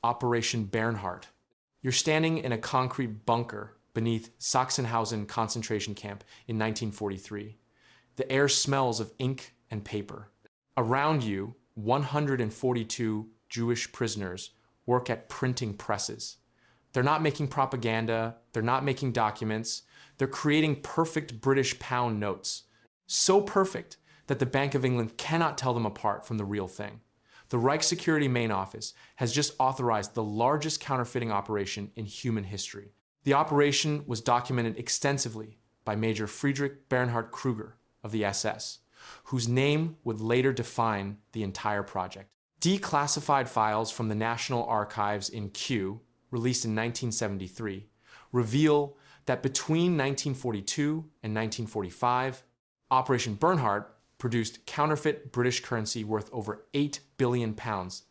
Operation Bernhard. You're standing in a concrete bunker beneath Sachsenhausen concentration camp in 1943. The air smells of ink and paper. Around you, 142 Jewish prisoners work at printing presses. They're not making propaganda, they're not making documents, they're creating perfect British pound notes. So perfect that the Bank of England cannot tell them apart from the real thing. The Reich Security Main Office has just authorized the largest counterfeiting operation in human history. The operation was documented extensively by Major Friedrich Bernhard Krüger of the SS, whose name would later define the entire project. Declassified files from the National Archives in Kew, released in 1973, reveal that between 1942 and 1945, Operation Bernhard produced counterfeit British currency worth over £8 billion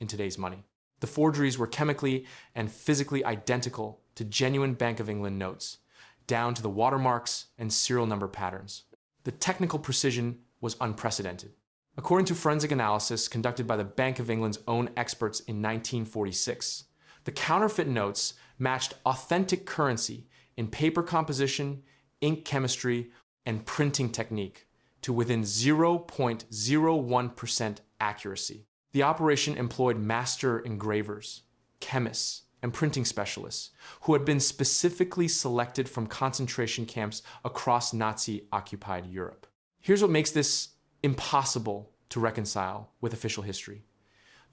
in today's money. The forgeries were chemically and physically identical to genuine Bank of England notes, down to the watermarks and serial number patterns. The technical precision was unprecedented. According to forensic analysis conducted by the Bank of England's own experts in 1946, the counterfeit notes matched authentic currency in paper composition, ink chemistry, and printing technique to within 0.01% accuracy. The operation employed master engravers, chemists, and printing specialists who had been specifically selected from concentration camps across Nazi-occupied Europe. Here's what makes this impossible to reconcile with official history.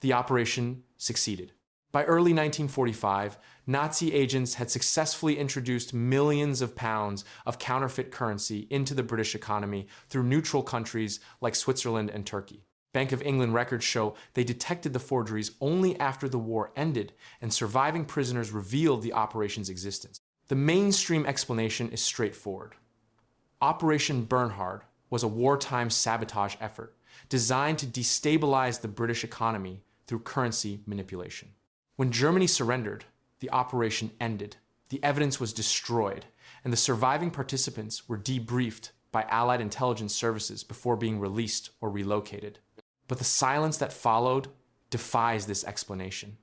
The operation succeeded. By early 1945, Nazi agents had successfully introduced millions of pounds of counterfeit currency into the British economy through neutral countries like Switzerland and Turkey. Bank of England records show they detected the forgeries only after the war ended and surviving prisoners revealed the operation's existence. The mainstream explanation is straightforward. Operation Bernhard was a wartime sabotage effort designed to destabilize the British economy through currency manipulation. When Germany surrendered, the operation ended, the evidence was destroyed, and the surviving participants were debriefed by Allied intelligence services before being released or relocated. But the silence that followed defies this explanation.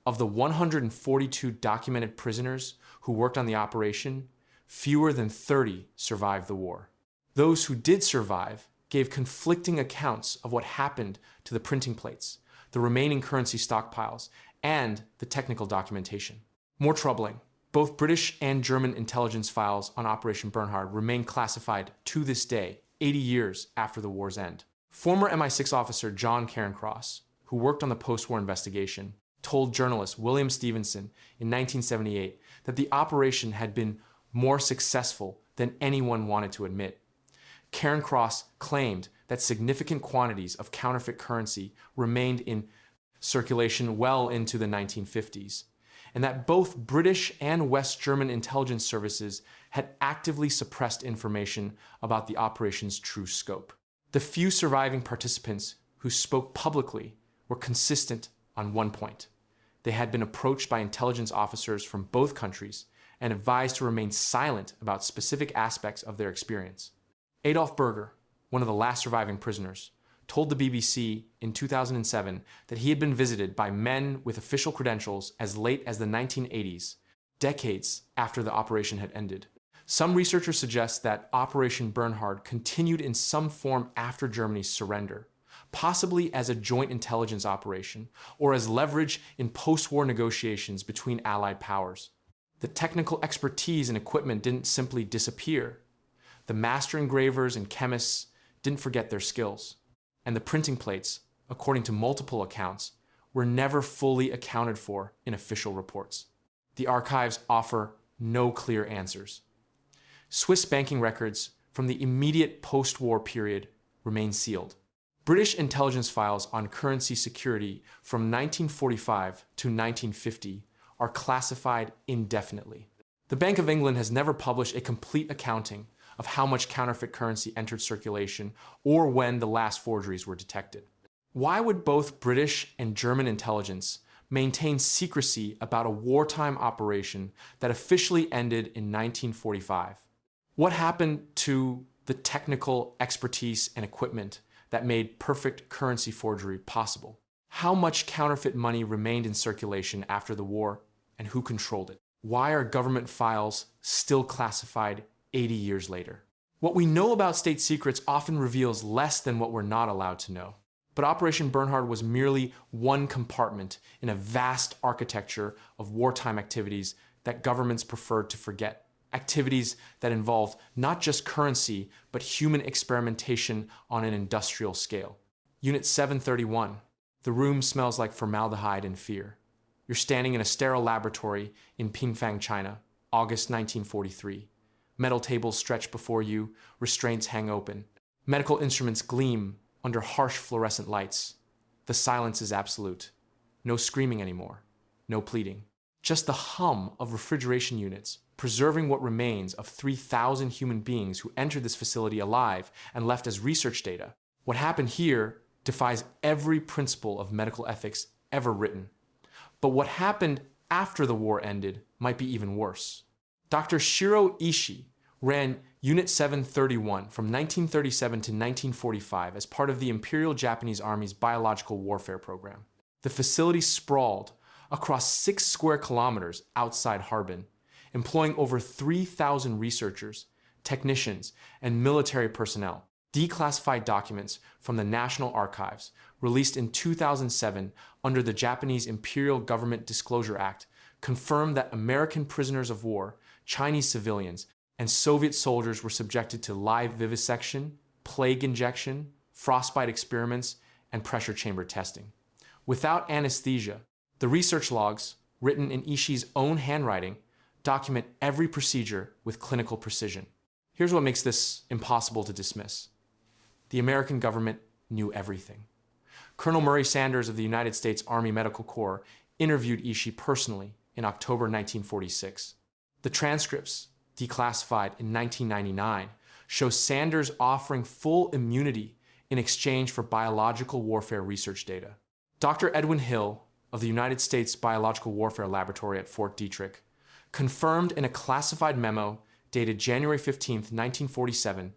Of the 142 documented prisoners who worked on the operation, fewer than 30 survived the war. Those who did survive gave conflicting accounts of what happened to the printing plates, the remaining currency stockpiles, and the technical documentation. More troubling, both British and German intelligence files on Operation Bernhard remain classified to this day, 80 years after the war's end. Former MI6 officer John Cairncross, who worked on the post-war investigation, told journalist William Stevenson in 1978 that the operation had been more successful than anyone wanted to admit. Cairncross claimed that significant quantities of counterfeit currency remained in circulation well into the 1950s, and that both British and West German intelligence services had actively suppressed information about the operation's true scope. The few surviving participants who spoke publicly were consistent on one point. They had been approached by intelligence officers from both countries and advised to remain silent about specific aspects of their experience. Adolf Berger, one of the last surviving prisoners, told the BBC in 2007 that he had been visited by men with official credentials as late as the 1980s, decades after the operation had ended. Some researchers suggest that Operation Bernhard continued in some form after Germany's surrender, possibly as a joint intelligence operation or as leverage in post-war negotiations between Allied powers. The technical expertise and equipment didn't simply disappear. The master engravers and chemists didn't forget their skills. And the printing plates, according to multiple accounts, were never fully accounted for in official reports. The archives offer no clear answers. Swiss banking records from the immediate post-war period remain sealed. British intelligence files on currency security from 1945 to 1950 are classified indefinitely. The Bank of England has never published a complete accounting of how much counterfeit currency entered circulation or when the last forgeries were detected. Why would both British and German intelligence maintain secrecy about a wartime operation that officially ended in 1945? What happened to the technical expertise and equipment that made perfect currency forgery possible? How much counterfeit money remained in circulation after the war, and who controlled it? Why are government files still classified 80 years later? What we know about state secrets often reveals less than what we're not allowed to know. But Operation Bernhard was merely one compartment in a vast architecture of wartime activities that governments preferred to forget. Activities that involved not just currency, but human experimentation on an industrial scale. Unit 731. The room smells like formaldehyde and fear. You're standing in a sterile laboratory in Pingfang, China, August 1943. Metal tables stretch before you, restraints hang open. Medical instruments gleam under harsh fluorescent lights. The silence is absolute. No screaming anymore. No pleading. Just the hum of refrigeration units, preserving what remains of 3,000 human beings who entered this facility alive and left as research data. What happened here defies every principle of medical ethics ever written. But what happened after the war ended might be even worse. Dr. Shiro Ishii ran Unit 731 from 1937 to 1945 as part of the Imperial Japanese Army's biological warfare program. The facility sprawled across 6 square kilometers outside Harbin, employing over 3,000 researchers, technicians, and military personnel. Declassified documents from the National Archives, released in 2007 under the Japanese Imperial Government Disclosure Act, confirmed that American prisoners of war, Chinese civilians, and Soviet soldiers were subjected to live vivisection, plague injection, frostbite experiments, and pressure chamber testing. Without anesthesia, the research logs, written in Ishii's own handwriting, document every procedure with clinical precision. Here's what makes this impossible to dismiss. The American government knew everything. Colonel Murray Sanders of the United States Army Medical Corps interviewed Ishii personally in October 1946. The transcripts, declassified in 1999, show Sanders offering full immunity in exchange for biological warfare research data. Dr. Edwin Hill of the United States Biological Warfare Laboratory at Fort Detrick confirmed in a classified memo dated January 15, 1947,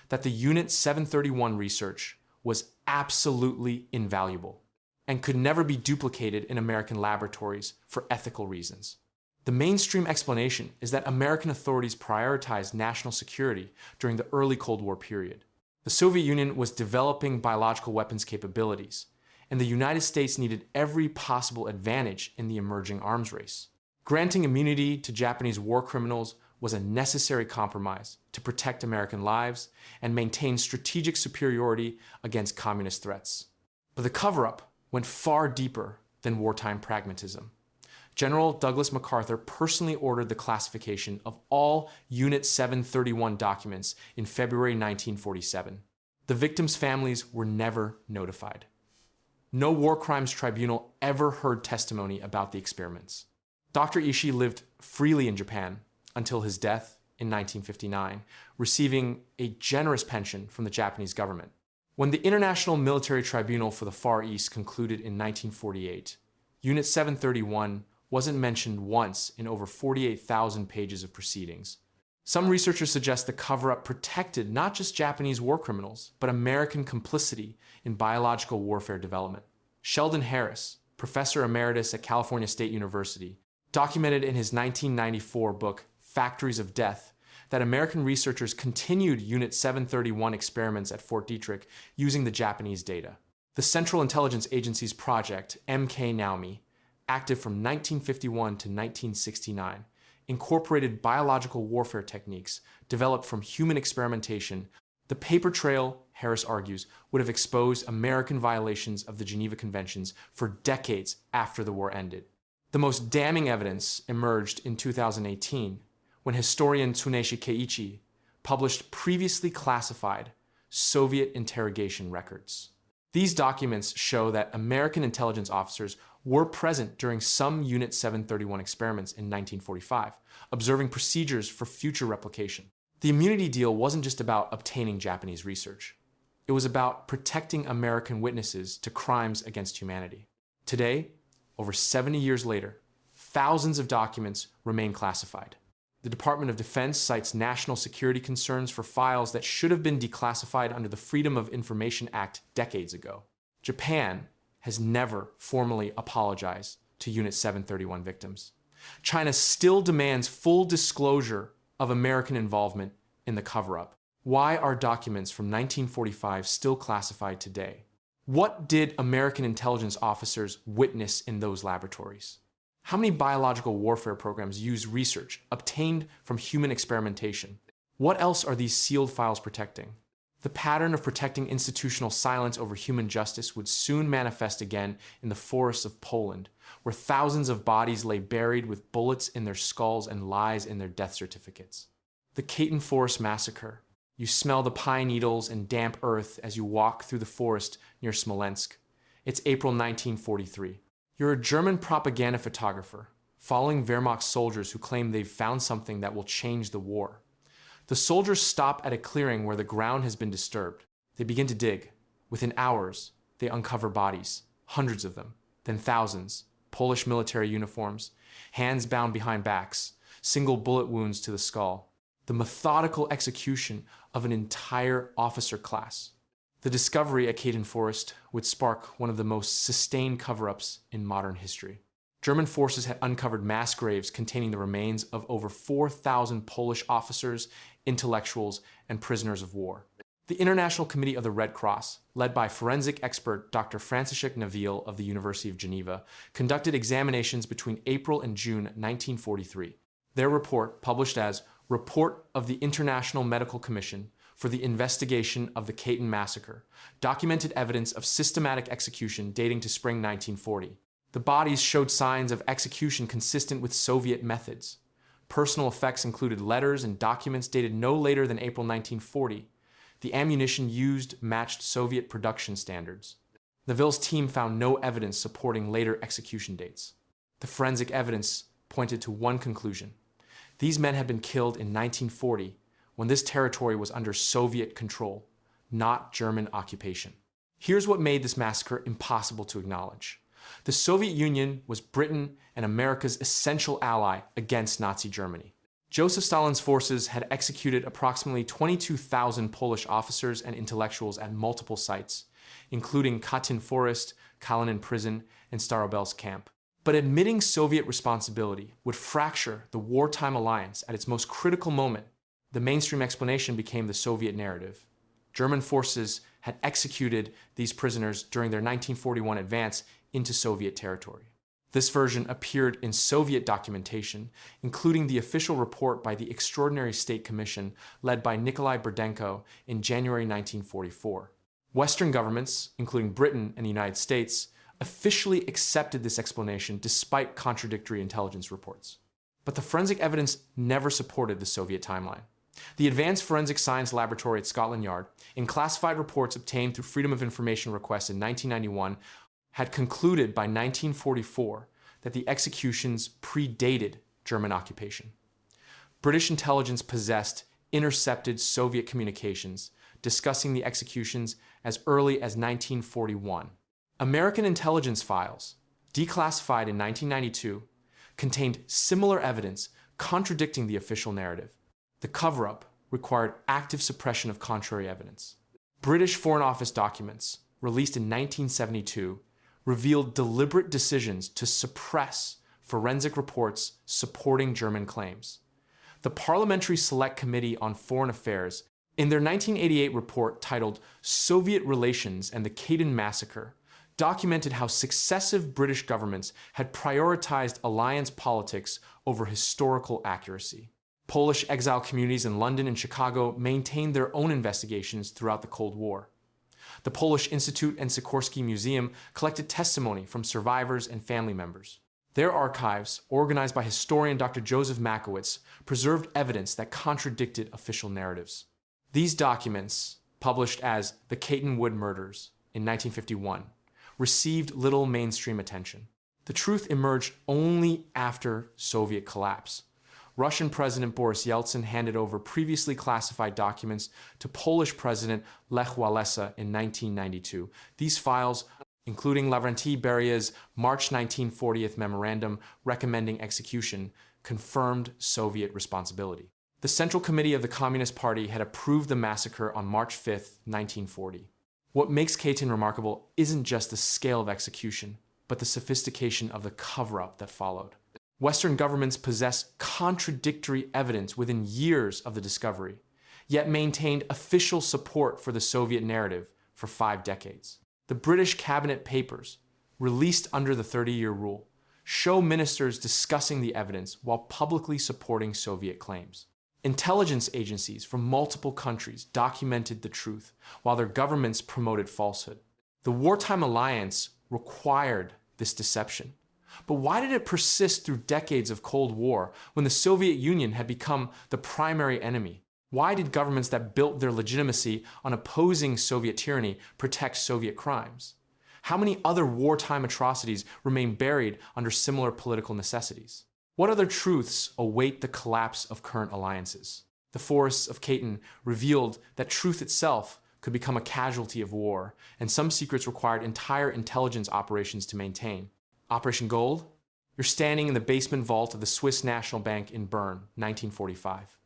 that the Unit 731 research was absolutely invaluable and could never be duplicated in American laboratories for ethical reasons. The mainstream explanation is that American authorities prioritized national security during the early Cold War period. The Soviet Union was developing biological weapons capabilities, and the United States needed every possible advantage in the emerging arms race. Granting immunity to Japanese war criminals was a necessary compromise to protect American lives and maintain strategic superiority against communist threats. But the cover-up went far deeper than wartime pragmatism. General Douglas MacArthur personally ordered the classification of all Unit 731 documents in February 1947. The victims' families were never notified. No war crimes tribunal ever heard testimony about the experiments. Dr. Ishii lived freely in Japan until his death in 1959, receiving a generous pension from the Japanese government. When the International Military Tribunal for the Far East concluded in 1948, Unit 731 wasn't mentioned once in over 48,000 pages of proceedings. Some researchers suggest the cover-up protected not just Japanese war criminals, but American complicity in biological warfare development. Sheldon Harris, professor emeritus at California State University, documented in his 1994 book, Factories of Death, that American researchers continued Unit 731 experiments at Fort Detrick using the Japanese data. The Central Intelligence Agency's project, MK Naomi, active from 1951 to 1969, incorporated biological warfare techniques developed from human experimentation. The paper trail, Harris argues, would have exposed American violations of the Geneva Conventions for decades after the war ended. The most damning evidence emerged in 2018 when historian Tsuneshi Keiichi published previously classified Soviet interrogation records. These documents show that American intelligence officers were present during some Unit 731 experiments in 1945, observing procedures for future replication. The immunity deal wasn't just about obtaining Japanese research. It was about protecting American witnesses to crimes against humanity. Today, over 70 years later, thousands of documents remain classified. The Department of Defense cites national security concerns for files that should have been declassified under the Freedom of Information Act decades ago. Japan has never formally apologized to Unit 731 victims. China still demands full disclosure of American involvement in the cover-up. Why are documents from 1945 still classified today? What did American intelligence officers witness in those laboratories? How many biological warfare programs use research obtained from human experimentation? What else are these sealed files protecting? The pattern of protecting institutional silence over human justice would soon manifest again in the forests of Poland, where thousands of bodies lay buried with bullets in their skulls and lies in their death certificates. The Katyn Forest Massacre. You smell the pine needles and damp earth as you walk through the forest near Smolensk. It's April 1943. You're a German propaganda photographer, following Wehrmacht soldiers who claim they've found something that will change the war. The soldiers stop at a clearing where the ground has been disturbed. They begin to dig. Within hours, they uncover bodies, hundreds of them, then thousands, Polish military uniforms, hands bound behind backs, single bullet wounds to the skull. The methodical execution of an entire officer class. The discovery at Katyn Forest would spark one of the most sustained cover-ups in modern history. German forces had uncovered mass graves containing the remains of over 4,000 Polish officers, intellectuals, and prisoners of war. The International Committee of the Red Cross, led by forensic expert Dr. Franciszek Nawil of the University of Geneva, conducted examinations between April and June 1943. Their report, published as Report of the International Medical Commission for the Investigation of the Katyn Massacre, documented evidence of systematic execution dating to spring 1940. The bodies showed signs of execution consistent with Soviet methods. Personal effects included letters and documents dated no later than April 1940. The ammunition used matched Soviet production standards. Nawil's team found no evidence supporting later execution dates. The forensic evidence pointed to one conclusion. These men had been killed in 1940 when this territory was under Soviet control, not German occupation. Here's what made this massacre impossible to acknowledge. The Soviet Union was Britain and America's essential ally against Nazi Germany. Joseph Stalin's forces had executed approximately 22,000 Polish officers and intellectuals at multiple sites, including Katyn Forest, Kalinin Prison, and Starobelsk Camp. But admitting Soviet responsibility would fracture the wartime alliance at its most critical moment. The mainstream explanation became the Soviet narrative. German forces had executed these prisoners during their 1941 advance into Soviet territory. This version appeared in Soviet documentation, including the official report by the Extraordinary State Commission led by Nikolai Burdenko in January 1944. Western governments, including Britain and the United States, officially accepted this explanation despite contradictory intelligence reports. But the forensic evidence never supported the Soviet timeline. The Advanced Forensic Science Laboratory at Scotland Yard, in classified reports obtained through Freedom of Information requests in 1991, had concluded by 1944 that the executions predated German occupation. British intelligence possessed intercepted Soviet communications discussing the executions as early as 1941. American intelligence files, declassified in 1992, contained similar evidence contradicting the official narrative. The cover-up required active suppression of contrary evidence. British Foreign Office documents, released in 1972, revealed deliberate decisions to suppress forensic reports supporting German claims. The Parliamentary Select Committee on Foreign Affairs, in their 1988 report titled Soviet Relations and the Katyn Massacre, documented how successive British governments had prioritized alliance politics over historical accuracy. Polish exile communities in London and Chicago maintained their own investigations throughout the Cold War. The Polish Institute and Sikorsky Museum collected testimony from survivors and family members. Their archives, organized by historian Dr. Joseph Makowitz, preserved evidence that contradicted official narratives. These documents, published as The Katyn Wood Murders in 1951, received little mainstream attention. The truth emerged only after Soviet collapse. Russian President Boris Yeltsin handed over previously classified documents to Polish President Lech Walesa in 1992. These files, including Lavrentiy Beria's March 1940 memorandum recommending execution, confirmed Soviet responsibility. The Central Committee of the Communist Party had approved the massacre on March 5, 1940. What makes K-10 remarkable isn't just the scale of execution, but the sophistication of the cover-up that followed. Western governments possessed contradictory evidence within years of the discovery, yet maintained official support for the Soviet narrative for 5 decades. The British cabinet papers, released under the 30-year rule, show ministers discussing the evidence while publicly supporting Soviet claims. Intelligence agencies from multiple countries documented the truth, while their governments promoted falsehood. The wartime alliance required this deception. But why did it persist through decades of Cold War when the Soviet Union had become the primary enemy? Why did governments that built their legitimacy on opposing Soviet tyranny protect Soviet crimes? How many other wartime atrocities remain buried under similar political necessities? What other truths await the collapse of current alliances? The forests of K-10 revealed that truth itself could become a casualty of war, and some secrets required entire intelligence operations to maintain. Operation Gold? You're standing in the basement vault of the Swiss National Bank in Bern, 1945.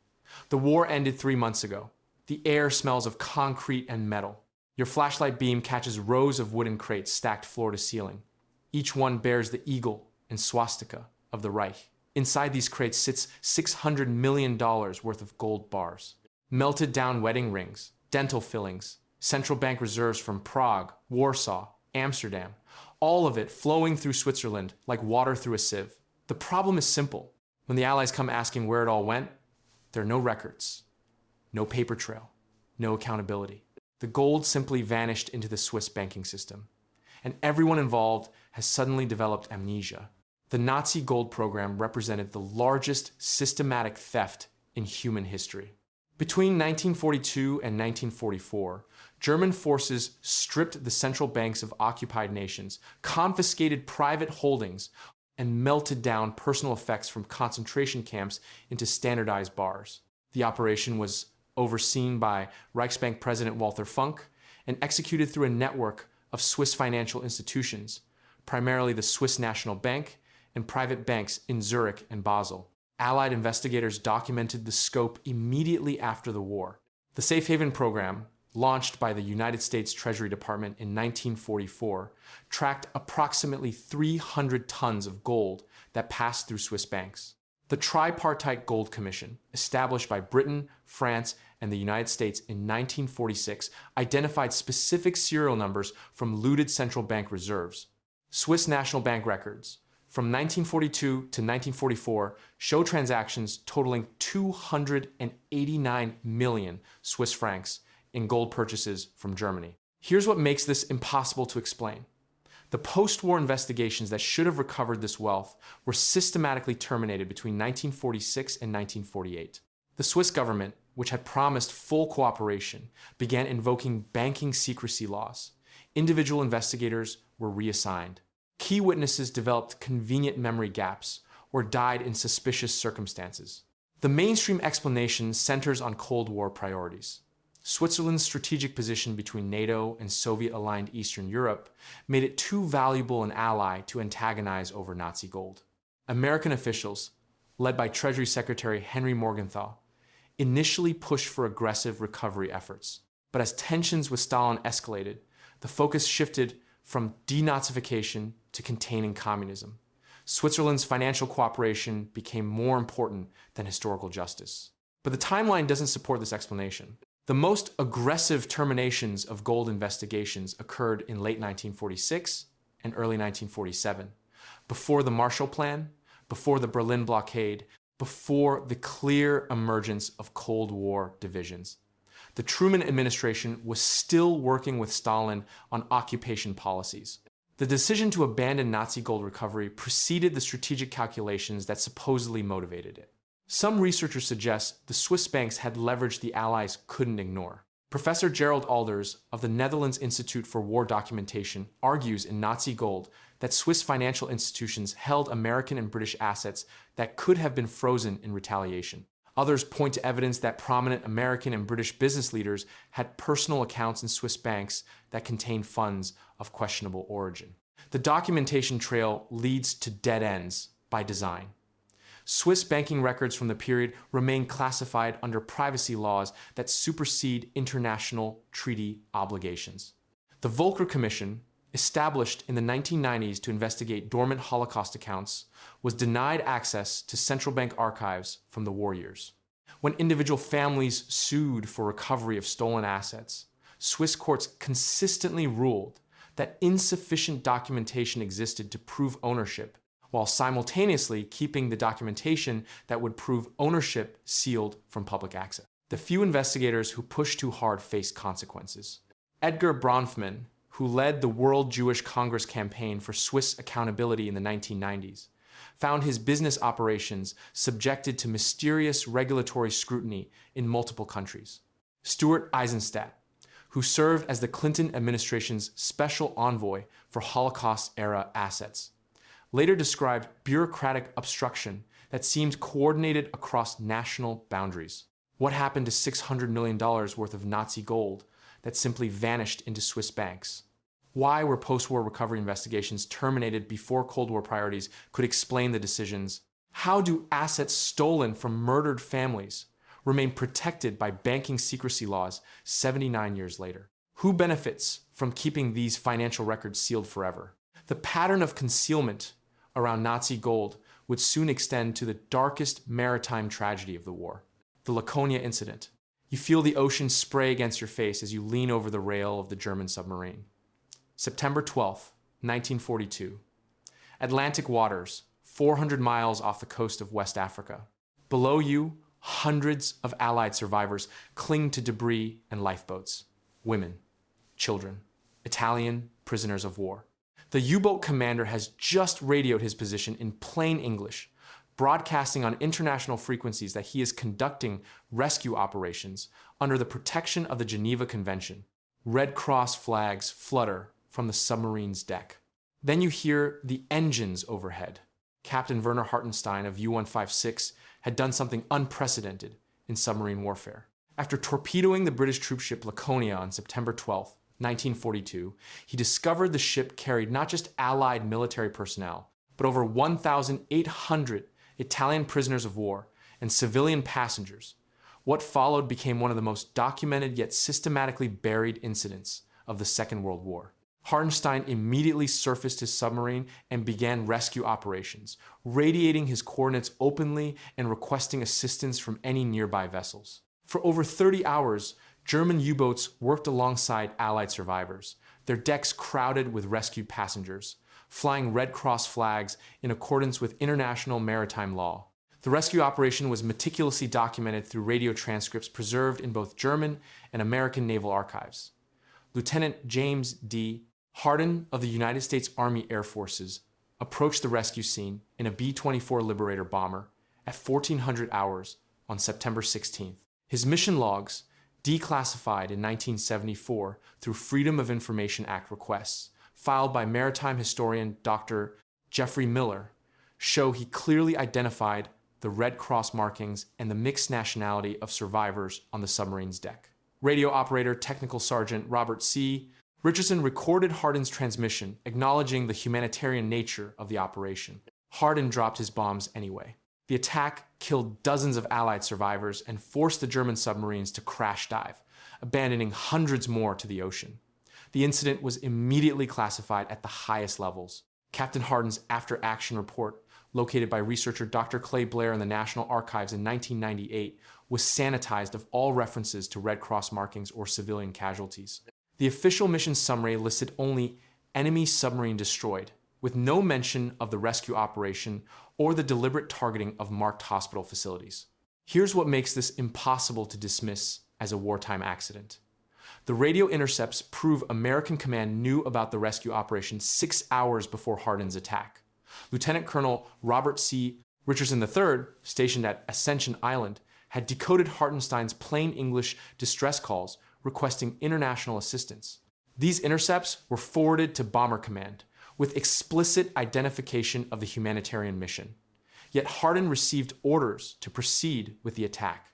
The war ended 3 months ago. The air smells of concrete and metal. Your flashlight beam catches rows of wooden crates stacked floor to ceiling. Each one bears the eagle and swastika of the Reich. Inside these crates sits $600 million worth of gold bars. Melted down wedding rings, dental fillings, central bank reserves from Prague, Warsaw, Amsterdam, all of it flowing through Switzerland like water through a sieve. The problem is simple. When the Allies come asking where it all went, there are no records, no paper trail, no accountability. The gold simply vanished into the Swiss banking system, and everyone involved has suddenly developed amnesia. The Nazi gold program represented the largest systematic theft in human history. Between 1942 and 1944, German forces stripped the central banks of occupied nations, confiscated private holdings, and melted down personal effects from concentration camps into standardized bars. The operation was overseen by Reichsbank President Walther Funk and executed through a network of Swiss financial institutions, primarily the Swiss National Bank and private banks in Zurich and Basel. Allied investigators documented the scope immediately after the war. The Safe Haven program, launched by the United States Treasury Department in 1944, tracked approximately 300 tons of gold that passed through Swiss banks. The Tripartite Gold Commission, established by Britain, France, and the United States in 1946, identified specific serial numbers from looted central bank reserves. Swiss National Bank records from 1942 to 1944 show transactions totaling 289 million Swiss francs in gold purchases from Germany. Here's what makes this impossible to explain. The post-war investigations that should have recovered this wealth were systematically terminated between 1946 and 1948. The Swiss government, which had promised full cooperation, began invoking banking secrecy laws. Individual investigators were reassigned. Key witnesses developed convenient memory gaps or died in suspicious circumstances. The mainstream explanation centers on Cold War priorities. Switzerland's strategic position between NATO and Soviet-aligned Eastern Europe made it too valuable an ally to antagonize over Nazi gold. American officials, led by Treasury Secretary Henry Morgenthau, initially pushed for aggressive recovery efforts. But as tensions with Stalin escalated, the focus shifted from denazification to containing communism. Switzerland's financial cooperation became more important than historical justice. But the timeline doesn't support this explanation. The most aggressive terminations of gold investigations occurred in late 1946 and early 1947, before the Marshall Plan, before the Berlin blockade, before the clear emergence of Cold War divisions. The Truman administration was still working with Stalin on occupation policies. The decision to abandon Nazi gold recovery preceded the strategic calculations that supposedly motivated it. Some researchers suggest the Swiss banks had leverage the Allies couldn't ignore. Professor Gerald Alders of the Netherlands Institute for War Documentation argues in Nazi Gold that Swiss financial institutions held American and British assets that could have been frozen in retaliation. Others point to evidence that prominent American and British business leaders had personal accounts in Swiss banks that contained funds of questionable origin. The documentation trail leads to dead ends by design. Swiss banking records from the period remain classified under privacy laws that supersede international treaty obligations. The Volcker Commission, established in the 1990s to investigate dormant Holocaust accounts, was denied access to central bank archives from the war years. When individual families sued for recovery of stolen assets, Swiss courts consistently ruled that insufficient documentation existed to prove ownership, while simultaneously keeping the documentation that would prove ownership sealed from public access. The few investigators who pushed too hard faced consequences. Edgar Bronfman, who led the World Jewish Congress campaign for Swiss accountability in the 1990s, found his business operations subjected to mysterious regulatory scrutiny in multiple countries. Stuart Eisenstadt, who served as the Clinton administration's special envoy for Holocaust-era assets, later described bureaucratic obstruction that seemed coordinated across national boundaries. What happened to $600 million worth of Nazi gold that simply vanished into Swiss banks? Why were post-war recovery investigations terminated before Cold War priorities could explain the decisions? How do assets stolen from murdered families remain protected by banking secrecy laws 79 years later? Who benefits from keeping these financial records sealed forever? The pattern of concealment around Nazi gold would soon extend to the darkest maritime tragedy of the war, the Laconia incident. You feel the ocean spray against your face as you lean over the rail of the German submarine. September 12, 1942. Atlantic waters, 400 miles off the coast of West Africa. Below you, hundreds of Allied survivors cling to debris and lifeboats. Women, children, Italian prisoners of war. The U-boat commander has just radioed his position in plain English, broadcasting on international frequencies that he is conducting rescue operations under the protection of the Geneva Convention. Red Cross flags flutter from the submarine's deck. Then you hear the engines overhead. Captain Werner Hartenstein of U-156 had done something unprecedented in submarine warfare. After torpedoing the British troopship Laconia on September 12, 1942, he discovered the ship carried not just Allied military personnel, but over 1,800 Italian prisoners of war and civilian passengers. What followed became one of the most documented yet systematically buried incidents of the Second World War. Hartenstein immediately surfaced his submarine and began rescue operations, radiating his coordinates openly and requesting assistance from any nearby vessels. For over 30 hours, German U-boats worked alongside Allied survivors, their decks crowded with rescued passengers, flying Red Cross flags in accordance with international maritime law. The rescue operation was meticulously documented through radio transcripts preserved in both German and American naval archives. Lieutenant James D. Hardin of the United States Army Air Forces approached the rescue scene in a B-24 Liberator bomber at 1400 hours on September 16th. His mission logs, declassified in 1974 through Freedom of Information Act requests, filed by maritime historian Dr. Jeffrey Miller, show he clearly identified the Red Cross markings and the mixed nationality of survivors on the submarine's deck. Radio operator Technical Sergeant Robert C. Richardson recorded Hardin's transmission, acknowledging the humanitarian nature of the operation. Hardin dropped his bombs anyway. The attack killed dozens of Allied survivors and forced the German submarines to crash dive, abandoning hundreds more to the ocean. The incident was immediately classified at the highest levels. Captain Hardin's after-action report, located by researcher Dr. Clay Blair in the National Archives in 1998, was sanitized of all references to Red Cross markings or civilian casualties. The official mission summary listed only enemy submarine destroyed, with no mention of the rescue operation or the deliberate targeting of marked hospital facilities. Here's what makes this impossible to dismiss as a wartime accident. The radio intercepts prove American command knew about the rescue operation 6 hours before Hardin's attack. Lieutenant Colonel Robert C. Richardson III, stationed at Ascension Island, had decoded Hartenstein's plain English distress calls requesting international assistance. These intercepts were forwarded to Bomber Command, with explicit identification of the humanitarian mission. Yet Hardin received orders to proceed with the attack.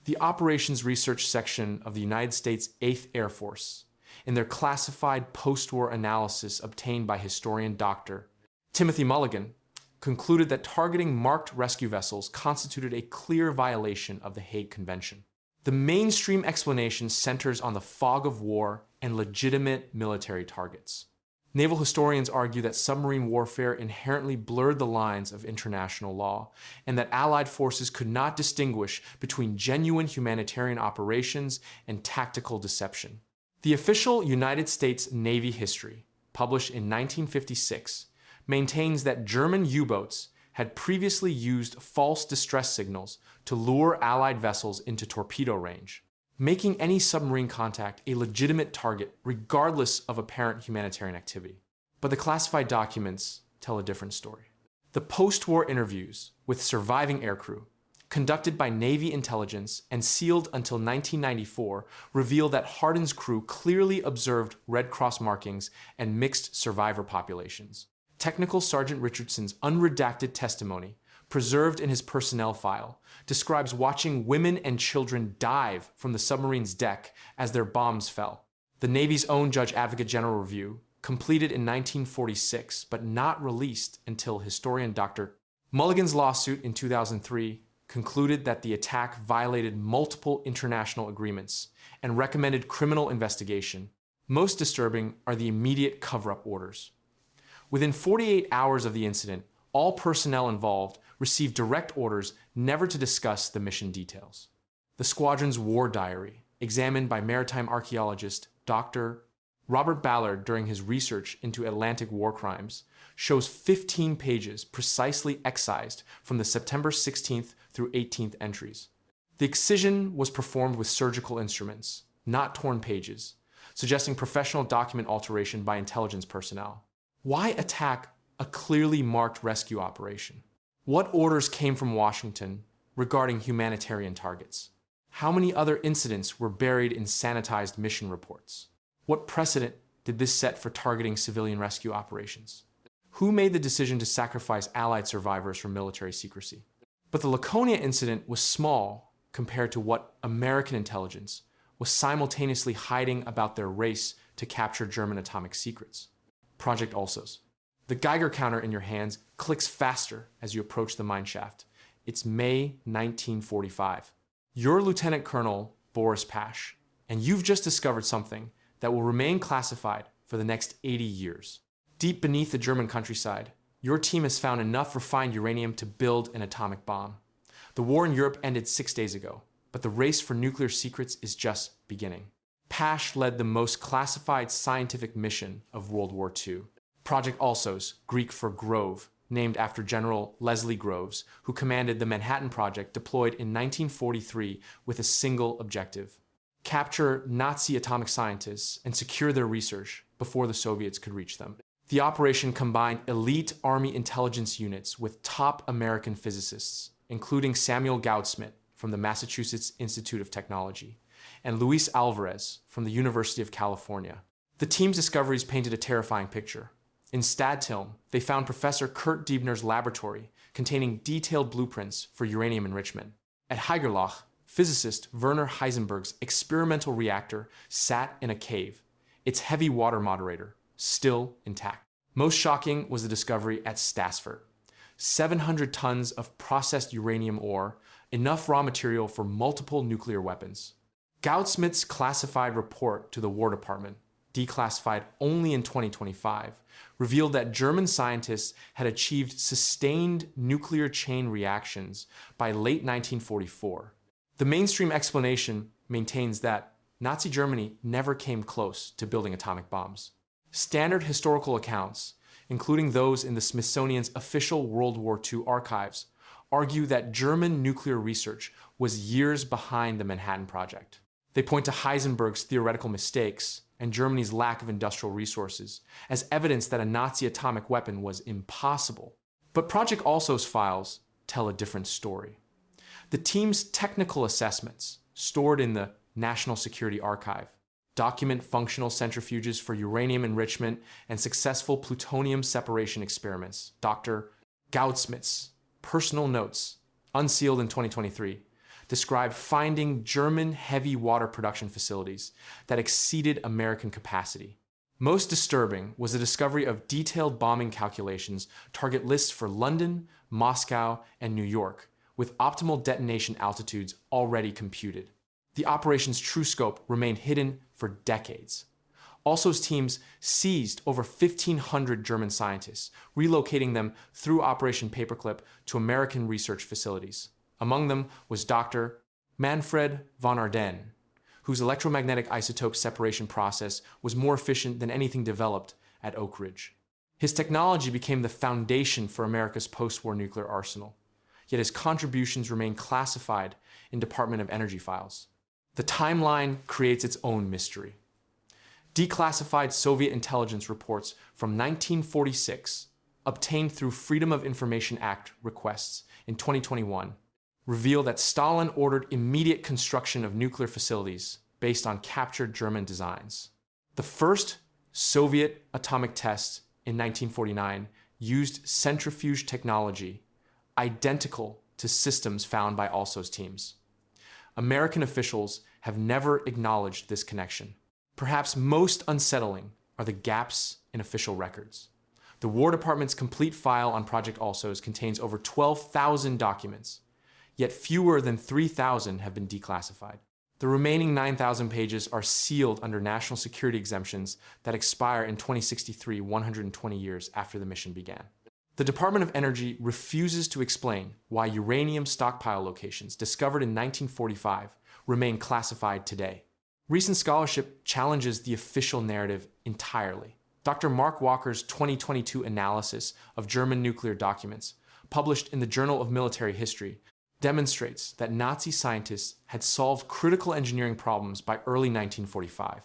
The Operations Research Section of the United States 8th Air Force, in their classified post-war analysis obtained by historian Dr. Timothy Mulligan, concluded that targeting marked rescue vessels constituted a clear violation of the Hague Convention. The mainstream explanation centers on the fog of war and legitimate military targets. Naval historians argue that submarine warfare inherently blurred the lines of international law, and that Allied forces could not distinguish between genuine humanitarian operations and tactical deception. The official United States Navy history, published in 1956, maintains that German U-boats had previously used false distress signals to lure Allied vessels into torpedo range, making any submarine contact a legitimate target regardless of apparent humanitarian activity. But the classified documents tell a different story. The post-war interviews with surviving aircrew, conducted by Navy intelligence and sealed until 1994, reveal that Hardin's crew clearly observed Red Cross markings and mixed survivor populations. Technical Sergeant Richardson's unredacted testimony, preserved in his personnel file, describes watching women and children dive from the submarine's deck as their bombs fell. The Navy's own Judge Advocate General review, completed in 1946 but not released until historian Dr. Mulligan's lawsuit in 2003, concluded that the attack violated multiple international agreements and recommended criminal investigation. Most disturbing are the immediate cover-up orders. Within 48 hours of the incident, all personnel involved received direct orders never to discuss the mission details. The squadron's war diary, examined by maritime archaeologist Dr. Robert Ballard during his research into Atlantic war crimes, shows 15 pages precisely excised from the September 16th through 18th entries. The excision was performed with surgical instruments, not torn pages, suggesting professional document alteration by intelligence personnel. Why attack a clearly marked rescue operation? What orders came from Washington regarding humanitarian targets? How many other incidents were buried in sanitized mission reports? What precedent did this set for targeting civilian rescue operations? Who made the decision to sacrifice Allied survivors for military secrecy? But the Laconia incident was small compared to what American intelligence was simultaneously hiding about their race to capture German atomic secrets. Project Alsos. The Geiger counter in your hands clicks faster as you approach the mineshaft. It's May 1945. You're Lieutenant Colonel Boris Pasch, and you've just discovered something that will remain classified for the next 80 years. Deep beneath the German countryside, your team has found enough refined uranium to build an atomic bomb. The war in Europe ended 6 days ago, but the race for nuclear secrets is just beginning. Pasch led the most classified scientific mission of World War II. Project Alsos, Greek for Grove, named after General Leslie Groves, who commanded the Manhattan Project, deployed in 1943 with a single objective: capture Nazi atomic scientists and secure their research before the Soviets could reach them. The operation combined elite Army intelligence units with top American physicists, including Samuel Goudsmit from the Massachusetts Institute of Technology and Luis Alvarez from the University of California. The team's discoveries painted a terrifying picture. In Stadtilm, they found Professor Kurt Diebner's laboratory containing detailed blueprints for uranium enrichment. At Haigerloch, physicist Werner Heisenberg's experimental reactor sat in a cave, its heavy water moderator still intact. Most shocking was the discovery at Stassfurt. 700 tons of processed uranium ore, enough raw material for multiple nuclear weapons. Goudsmit's classified report to the War Department, declassified only in 2025, revealed that German scientists had achieved sustained nuclear chain reactions by late 1944. The mainstream explanation maintains that Nazi Germany never came close to building atomic bombs. Standard historical accounts, including those in the Smithsonian's official World War II archives, argue that German nuclear research was years behind the Manhattan Project. They point to Heisenberg's theoretical mistakes and Germany's lack of industrial resources as evidence that a Nazi atomic weapon was impossible. But Project Alsos files tell a different story. The team's technical assessments, stored in the National Security Archive, document functional centrifuges for uranium enrichment and successful plutonium separation experiments. Dr. Goudsmit's personal notes, unsealed in 2023, describe finding German heavy water production facilities that exceeded American capacity. Most disturbing was the discovery of detailed bombing calculations, target lists for London, Moscow, and New York, with optimal detonation altitudes already computed. The operation's true scope remained hidden for decades. ALSO's teams seized over 1,500 German scientists, relocating them through Operation Paperclip to American research facilities. Among them was Dr. Manfred von Ardenne, whose electromagnetic isotope separation process was more efficient than anything developed at Oak Ridge. His technology became the foundation for America's post-war nuclear arsenal, yet his contributions remain classified in Department of Energy files. The timeline creates its own mystery. Declassified Soviet intelligence reports from 1946, obtained through Freedom of Information Act requests in 2021, reveal that Stalin ordered immediate construction of nuclear facilities based on captured German designs. The first Soviet atomic test in 1949 used centrifuge technology identical to systems found by ALSO's teams. American officials have never acknowledged this connection. Perhaps most unsettling are the gaps in official records. The War Department's complete file on Project ALSOS contains over 12,000 documents, yet fewer than 3,000 have been declassified. The remaining 9,000 pages are sealed under national security exemptions that expire in 2063, 120 years after the mission began. The Department of Energy refuses to explain why uranium stockpile locations discovered in 1945 remain classified today. Recent scholarship challenges the official narrative entirely. Dr. Mark Walker's 2022 analysis of German nuclear documents, published in the Journal of Military History, demonstrates that Nazi scientists had solved critical engineering problems by early 1945.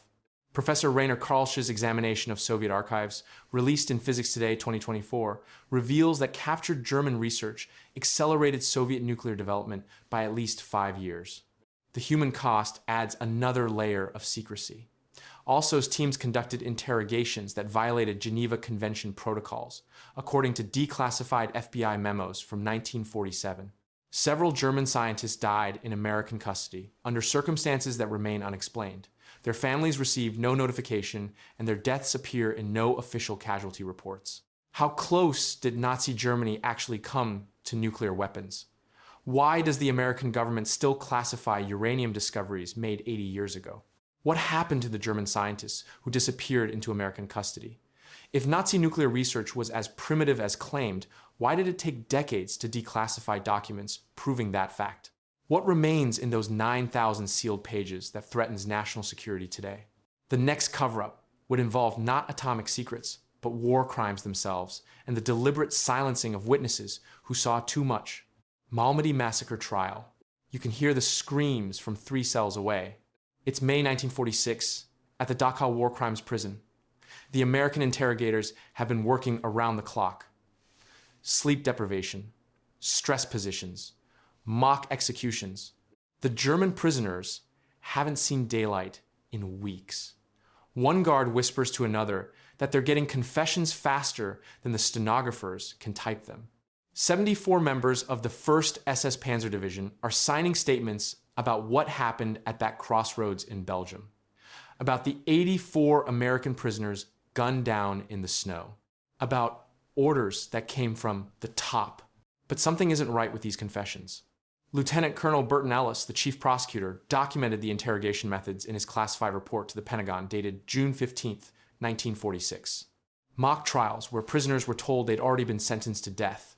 Professor Rainer Karlsch's examination of Soviet archives, released in Physics Today 2024, reveals that captured German research accelerated Soviet nuclear development by at least 5 years. The human cost adds another layer of secrecy. ALSO's teams conducted interrogations that violated Geneva Convention protocols, according to declassified FBI memos from 1947. Several German scientists died in American custody under circumstances that remain unexplained. Their families received no notification, and their deaths appear in no official casualty reports. How close did Nazi Germany actually come to nuclear weapons? Why does the American government still classify uranium discoveries made 80 years ago? What happened to the German scientists who disappeared into American custody? If Nazi nuclear research was as primitive as claimed, why did it take decades to declassify documents proving that fact? What remains in those 9,000 sealed pages that threatens national security today? The next cover-up would involve not atomic secrets, but war crimes themselves, and the deliberate silencing of witnesses who saw too much. Malmedy Massacre Trial. You can hear the screams from 3 cells away. It's May 1946 at the Dachau War Crimes Prison. The American interrogators have been working around the clock. Sleep deprivation, stress positions, mock executions. The German prisoners haven't seen daylight in weeks. One guard whispers to another that they're getting confessions faster than the stenographers can type them. 74 members of the 1st SS Panzer Division are signing statements about what happened at that crossroads in Belgium, about the 84 American prisoners gunned down in the snow, about orders that came from the top. But something isn't right with these confessions. Lieutenant Colonel Burton Ellis, the chief prosecutor, documented the interrogation methods in his classified report to the Pentagon dated June 15, 1946. Mock trials where prisoners were told they'd already been sentenced to death.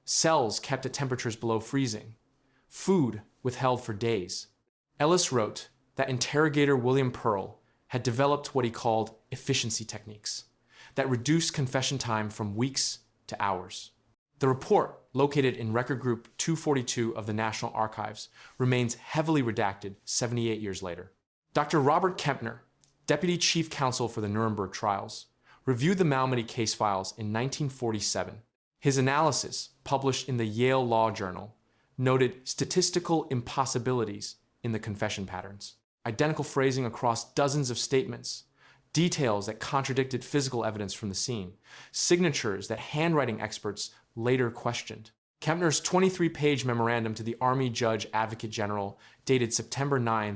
Cells kept at temperatures below freezing. Food withheld for days. Ellis wrote that interrogator William Pearl had developed what he called efficiency techniques that reduced confession time from weeks to hours. The report, located in Record Group 242 of the National Archives, remains heavily redacted 78 years later. Dr. Robert Kempner, Deputy Chief Counsel for the Nuremberg trials, reviewed the Malmedy case files in 1947. His analysis, published in the Yale Law Journal, noted statistical impossibilities in the confession patterns, identical phrasing across dozens of statements, details that contradicted physical evidence from the scene, signatures that handwriting experts later questioned. Kempner's 23-page memorandum to the Army Judge Advocate General, dated September 9,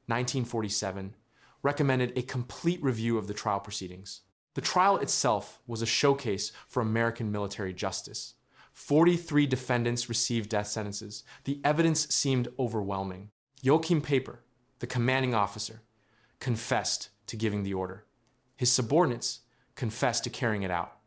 1947, recommended a complete review of the trial proceedings. The trial itself was a showcase for American military justice. 43 defendants received death sentences. The evidence seemed overwhelming. Joachim Paper, the commanding officer, confessed to giving the order. His subordinates confessed to carrying it out.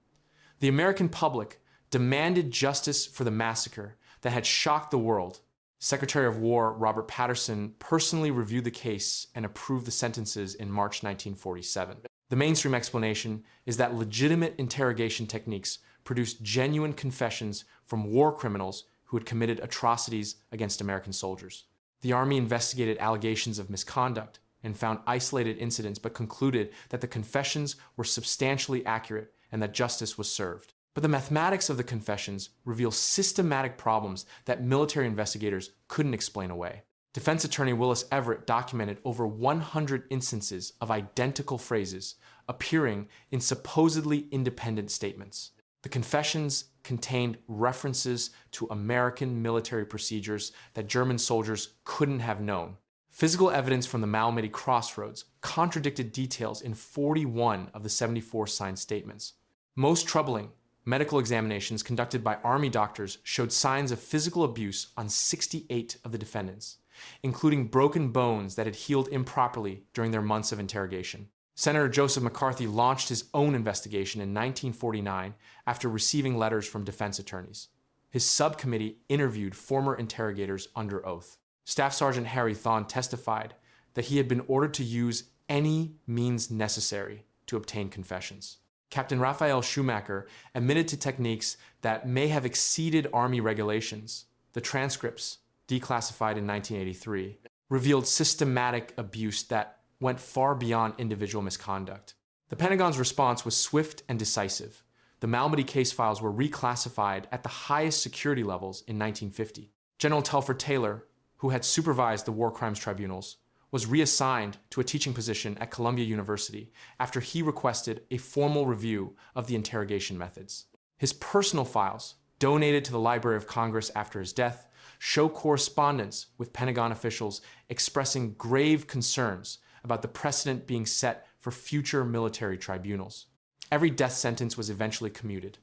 The American public demanded justice for the massacre that had shocked the world. Secretary of War Robert Patterson personally reviewed the case and approved the sentences in March 1947. The mainstream explanation is that legitimate interrogation techniques produced genuine confessions from war criminals who had committed atrocities against American soldiers. The Army investigated allegations of misconduct and found isolated incidents, but concluded that the confessions were substantially accurate and that justice was served. But the mathematics of the confessions reveal systematic problems that military investigators couldn't explain away. Defense attorney Willis Everett documented over 100 instances of identical phrases appearing in supposedly independent statements. The confessions contained references to American military procedures that German soldiers couldn't have known. Physical evidence from the Malmedy crossroads contradicted details in 41 of the 74 signed statements. Most troubling, medical examinations conducted by Army doctors showed signs of physical abuse on 68 of the defendants, including broken bones that had healed improperly during their months of interrogation. Senator Joseph McCarthy launched his own investigation in 1949 after receiving letters from defense attorneys. His subcommittee interviewed former interrogators under oath. Staff Sergeant Harry Thon testified that he had been ordered to use any means necessary to obtain confessions. Captain Raphael Schumacher admitted to techniques that may have exceeded Army regulations. The transcripts, declassified in 1983, revealed systematic abuse that went far beyond individual misconduct. The Pentagon's response was swift and decisive. The Malmedy case files were reclassified at the highest security levels in 1950. General Telford Taylor, who had supervised the war crimes tribunals, was reassigned to a teaching position at Columbia University after he requested a formal review of the interrogation methods. His personal files, donated to the Library of Congress after his death, show correspondence with Pentagon officials expressing grave concerns about the precedent being set for future military tribunals. Every death sentence was eventually commuted.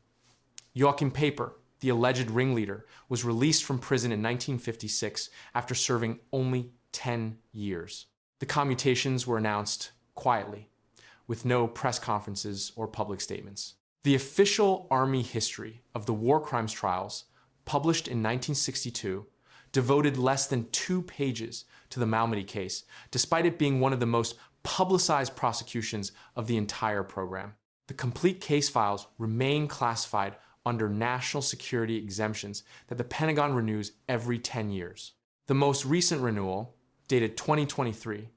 Joachim Paper, the alleged ringleader, was released from prison in 1956 after serving only 10 years. The commutations were announced quietly, with no press conferences or public statements. The official Army history of the war crimes trials, published in 1962, devoted less than 2 pages to the Malmedy case, despite it being one of the most publicized prosecutions of the entire program. The complete case files remain classified under national security exemptions that the Pentagon renews every 10 years. The most recent renewal, dated 2023,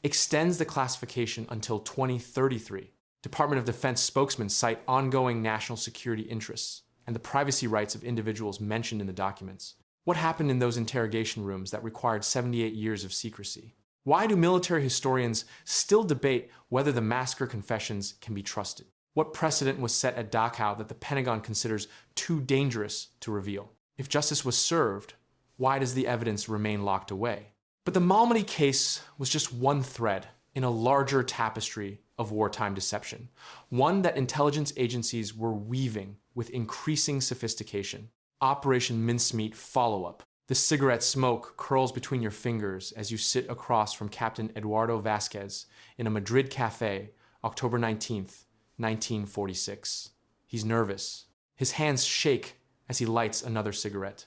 extends the classification until 2033. Department of Defense spokesmen cite ongoing national security interests and the privacy rights of individuals mentioned in the documents. What happened in those interrogation rooms that required 78 years of secrecy? Why do military historians still debate whether the massacre confessions can be trusted? What precedent was set at Dachau that the Pentagon considers too dangerous to reveal? If justice was served, why does the evidence remain locked away? But the Malmedy case was just one thread in a larger tapestry of wartime deception, one that intelligence agencies were weaving with increasing sophistication. Operation Mincemeat Follow-Up. The cigarette smoke curls between your fingers as you sit across from Captain Eduardo Vasquez in a Madrid cafe, October 19th, 1946. He's nervous. His hands shake as he lights another cigarette.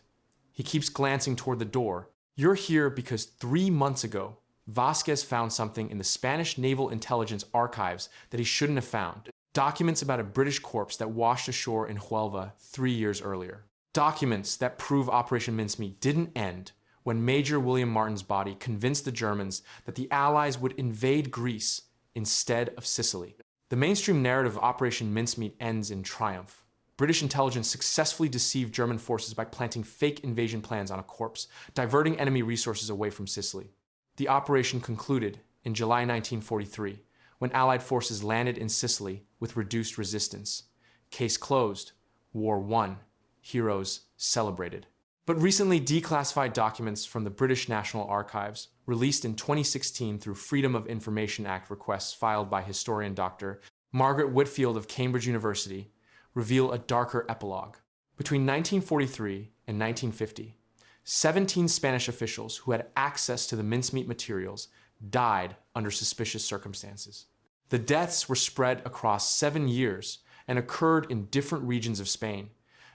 He keeps glancing toward the door. You're here because 3 months ago, Vasquez found something in the Spanish Naval Intelligence archives that he shouldn't have found. Documents about a British corpse that washed ashore in Huelva 3 years earlier. Documents that prove Operation Mincemeat didn't end when Major William Martin's body convinced the Germans that the Allies would invade Greece instead of Sicily. The mainstream narrative of Operation Mincemeat ends in triumph. British intelligence successfully deceived German forces by planting fake invasion plans on a corpse, diverting enemy resources away from Sicily. The operation concluded in July 1943, when Allied forces landed in Sicily with reduced resistance. Case closed. War won. Heroes celebrated. But recently declassified documents from the British National Archives, released in 2016 through Freedom of Information Act requests filed by historian Dr. Margaret Whitfield of Cambridge University, reveal a darker epilogue. Between 1943 and 1950, 17 Spanish officials who had access to the mincemeat materials died under suspicious circumstances. The deaths were spread across 7 years and occurred in different regions of Spain,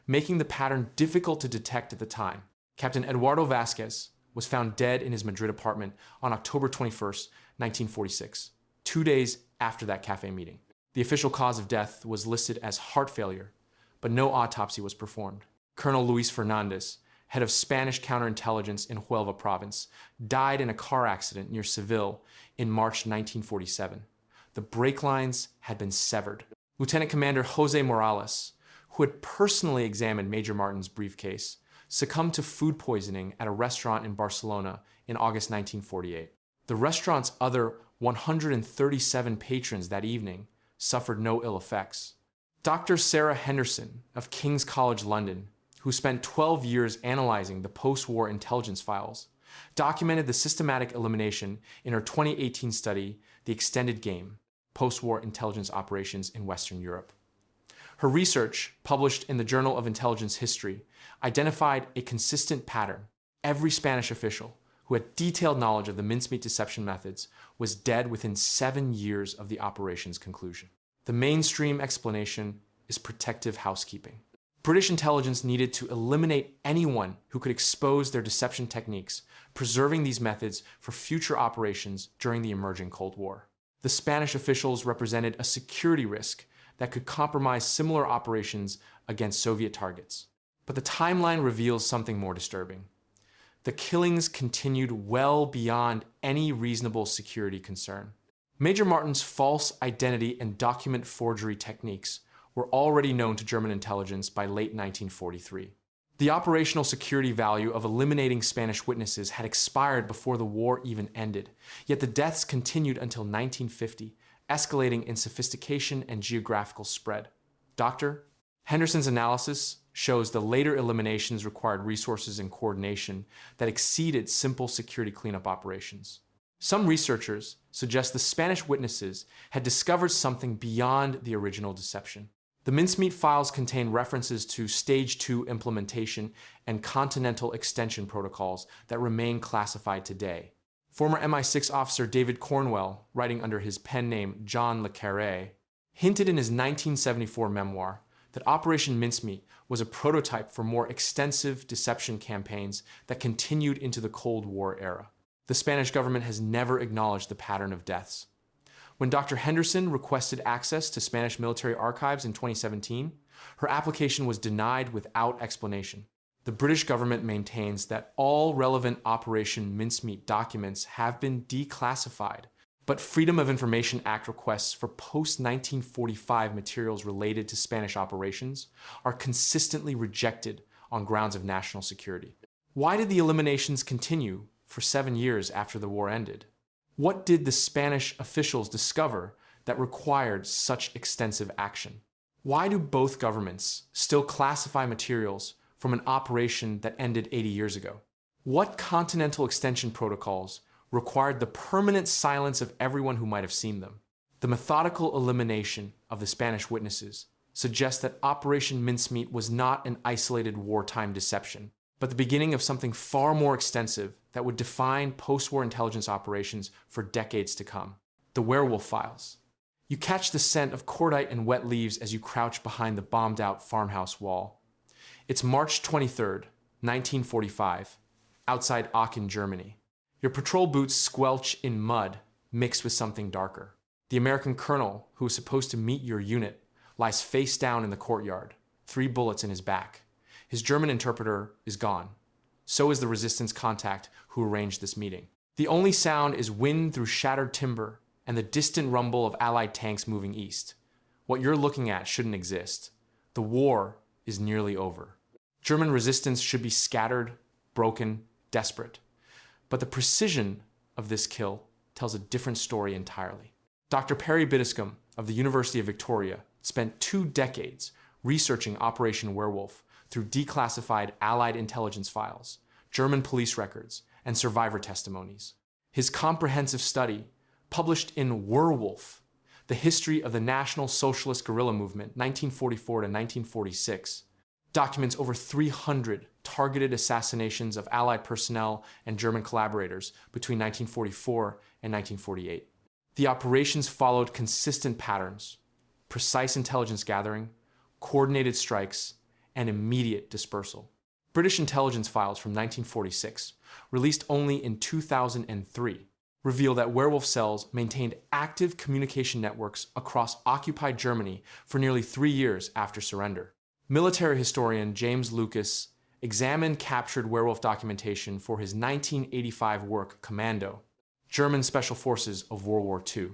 making the pattern difficult to detect at the time. Captain Eduardo Vasquez was found dead in his Madrid apartment on October 21st, 1946, 2 days after that cafe meeting. The official cause of death was listed as heart failure, but no autopsy was performed. Colonel Luis Fernandez, head of Spanish counterintelligence in Huelva province, died in a car accident near Seville in March 1947. The brake lines had been severed. Lieutenant Commander Jose Morales, who had personally examined Major Martin's briefcase, succumbed to food poisoning at a restaurant in Barcelona in August 1948. The restaurant's other 137 patrons that evening suffered no ill effects. Dr. Sarah Henderson of King's College London, who spent 12 years analyzing the post-war intelligence files, documented the systematic elimination in her 2018 study, The Extended Game: Post-War Intelligence Operations in Western Europe. Her research, published in the Journal of Intelligence History, identified a consistent pattern. Every Spanish official who had detailed knowledge of the mincemeat deception methods was dead within 7 years of the operation's conclusion. The mainstream explanation is protective housekeeping. British intelligence needed to eliminate anyone who could expose their deception techniques, preserving these methods for future operations during the emerging Cold War. The Spanish officials represented a security risk that could compromise similar operations against Soviet targets. But the timeline reveals something more disturbing. The killings continued well beyond any reasonable security concern. Major Martin's false identity and document forgery techniques were already known to German intelligence by late 1943. The operational security value of eliminating Spanish witnesses had expired before the war even ended, yet the deaths continued until 1950, escalating in sophistication and geographical spread. Dr. Henderson's analysis shows the later eliminations required resources and coordination that exceeded simple security cleanup operations. Some researchers suggest the Spanish witnesses had discovered something beyond the original deception. The mincemeat files contain references to Stage 2 implementation and continental extension protocols that remain classified today. Former MI6 officer David Cornwell, writing under his pen name John Le Carré, hinted in his 1974 memoir that Operation Mincemeat was a prototype for more extensive deception campaigns that continued into the Cold War era. The Spanish government has never acknowledged the pattern of deaths. When Dr. Henderson requested access to Spanish military archives in 2017, her application was denied without explanation. The British government maintains that all relevant Operation Mincemeat documents have been declassified, but Freedom of Information Act requests for post-1945 materials related to Spanish operations are consistently rejected on grounds of national security. Why did the eliminations continue for 7 years after the war ended? What did the Spanish officials discover that required such extensive action? Why do both governments still classify materials from an operation that ended 80 years ago? What continental extension protocols required the permanent silence of everyone who might have seen them? The methodical elimination of the Spanish witnesses suggests that Operation Mincemeat was not an isolated wartime deception, but the beginning of something far more extensive that would define post-war intelligence operations for decades to come. The werewolf files. You catch the scent of cordite and wet leaves as you crouch behind the bombed-out farmhouse wall. It's March 23rd, 1945, outside Aachen, Germany. Your patrol boots squelch in mud mixed with something darker. The American colonel, who was supposed to meet your unit, lies face down in the courtyard, 3 bullets in his back. His German interpreter is gone. So is the resistance contact who arranged this meeting. The only sound is wind through shattered timber and the distant rumble of Allied tanks moving east. What you're looking at shouldn't exist. The war is nearly over. German resistance should be scattered, broken, desperate. But the precision of this kill tells a different story entirely. Dr. Perry Biddiscombe of the University of Victoria spent 2 decades researching Operation Werewolf through declassified Allied intelligence files, German police records, and survivor testimonies. His comprehensive study, published in Werewolf, The History of the National Socialist Guerrilla Movement, 1944 to 1946, documents over 300 targeted assassinations of Allied personnel and German collaborators between 1944 and 1948. The operations followed consistent patterns: precise intelligence gathering, coordinated strikes, and immediate dispersal. British intelligence files from 1946, released only in 2003, reveal that werewolf cells maintained active communication networks across occupied Germany for nearly 3 years after surrender. Military historian James Lucas examined captured werewolf documentation for his 1985 work Commando, German Special Forces of World War II.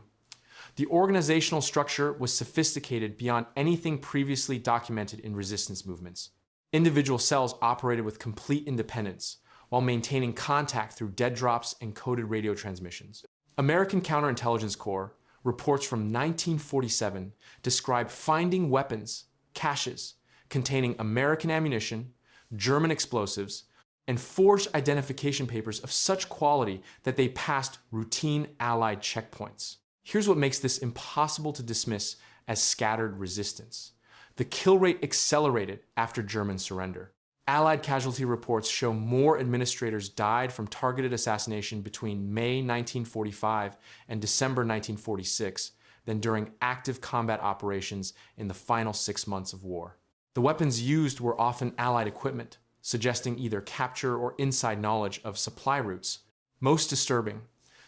The organizational structure was sophisticated beyond anything previously documented in resistance movements. Individual cells operated with complete independence, while maintaining contact through dead drops and coded radio transmissions. American Counterintelligence Corps reports from 1947 describe finding weapons, caches, containing American ammunition, German explosives, and forged identification papers of such quality that they passed routine Allied checkpoints. Here's what makes this impossible to dismiss as scattered resistance. The kill rate accelerated after German surrender. Allied casualty reports show more administrators died from targeted assassination between May 1945 and December 1946 than during active combat operations in the final 6 months of war. The weapons used were often Allied equipment, suggesting either capture or inside knowledge of supply routes. Most disturbing,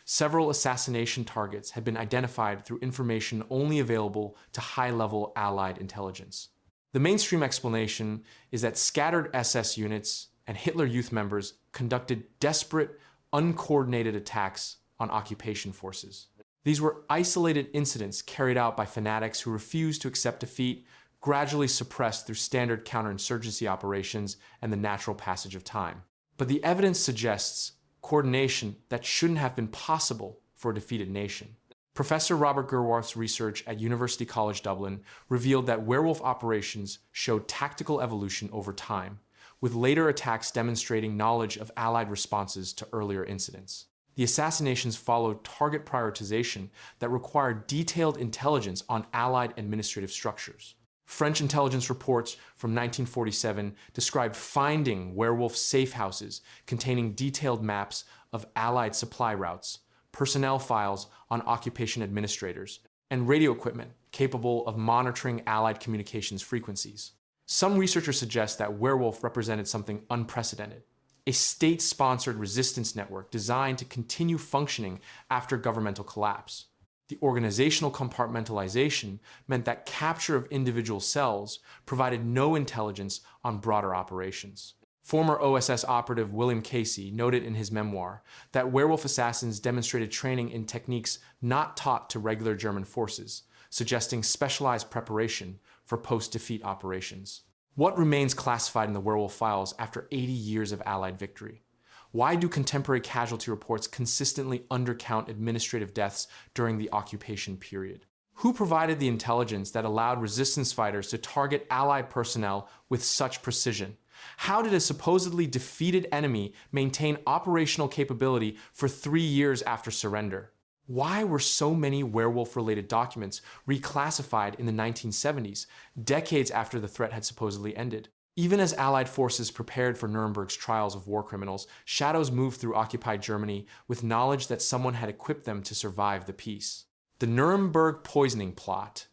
several assassination targets had been identified through information only available to high-level Allied intelligence. The mainstream explanation is that scattered SS units and Hitler Youth members conducted desperate, uncoordinated attacks on occupation forces. These were isolated incidents carried out by fanatics who refused to accept defeat, gradually suppressed through standard counterinsurgency operations and the natural passage of time. But the evidence suggests coordination that shouldn't have been possible for a defeated nation. Professor Robert Gerwarth's research at University College Dublin revealed that werewolf operations showed tactical evolution over time, with later attacks demonstrating knowledge of Allied responses to earlier incidents. The assassinations followed target prioritization that required detailed intelligence on Allied administrative structures. French intelligence reports from 1947 described finding werewolf safe houses containing detailed maps of Allied supply routes, personnel files on occupation administrators, and radio equipment capable of monitoring Allied communications frequencies. Some researchers suggest that werewolf represented something unprecedented, a state-sponsored resistance network designed to continue functioning after governmental collapse. The organizational compartmentalization meant that capture of individual cells provided no intelligence on broader operations. Former OSS operative William Casey noted in his memoir that werewolf assassins demonstrated training in techniques not taught to regular German forces, suggesting specialized preparation for post-defeat operations. What remains classified in the werewolf files after 80 years of Allied victory? Why do contemporary casualty reports consistently undercount administrative deaths during the occupation period? Who provided the intelligence that allowed resistance fighters to target Allied personnel with such precision? How did a supposedly defeated enemy maintain operational capability for 3 years after surrender? Why were so many werewolf-related documents reclassified in the 1970s, decades after the threat had supposedly ended? Even as Allied forces prepared for Nuremberg's trials of war criminals, shadows moved through occupied Germany with knowledge that someone had equipped them to survive the peace. The Nuremberg poisoning plot.